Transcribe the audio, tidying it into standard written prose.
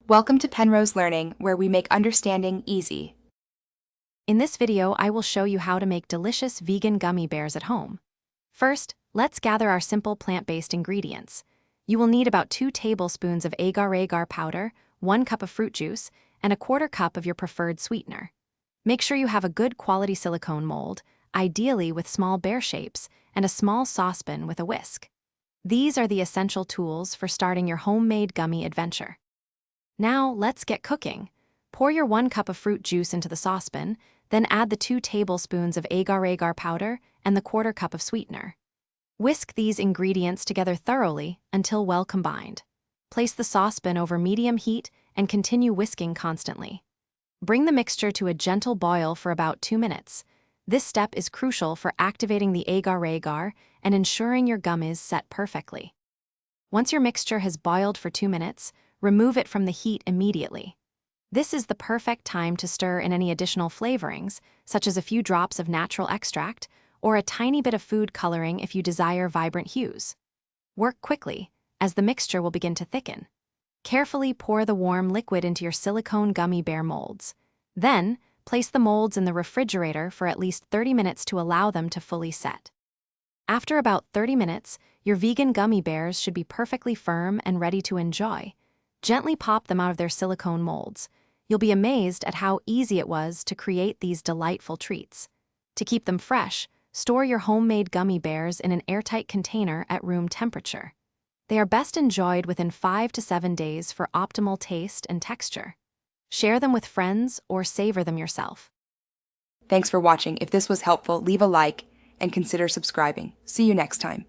Welcome to Penrose Learning, where we make understanding easy. In this video, I will show you how to make delicious vegan gummy bears at home. First, let's gather our simple plant-based ingredients. You will need about 2 tablespoons of agar-agar powder, 1 cup of fruit juice, and a 1/4 cup of your preferred sweetener. Make sure you have a good quality silicone mold, ideally with small bear shapes, and a small saucepan with a whisk. These are the essential tools for starting your homemade gummy adventure. Now, let's get cooking. Pour your 1 cup of fruit juice into the saucepan, then add the 2 tablespoons of agar-agar powder and the 1/4 cup of sweetener. Whisk these ingredients together thoroughly until well combined. Place the saucepan over medium heat and continue whisking constantly. Bring the mixture to a gentle boil for about 2 minutes. This step is crucial for activating the agar-agar and ensuring your gummies set perfectly. Once your mixture has boiled for 2 minutes, remove it from the heat immediately. This is the perfect time to stir in any additional flavorings, such as a few drops of natural extract or a tiny bit of food coloring if you desire vibrant hues. Work quickly, as the mixture will begin to thicken. Carefully pour the warm liquid into your silicone gummy bear molds. Then, place the molds in the refrigerator for at least 30 minutes to allow them to fully set. After about 30 minutes, your vegan gummy bears should be perfectly firm and ready to enjoy. Gently pop them out of their silicone molds. You'll be amazed at how easy it was to create these delightful treats. To keep them fresh, store your homemade gummy bears in an airtight container at room temperature. They are best enjoyed within 5 to 7 days for optimal taste and texture. Share them with friends or savor them yourself. Thanks for watching. If this was helpful, leave a like and consider subscribing. See you next time.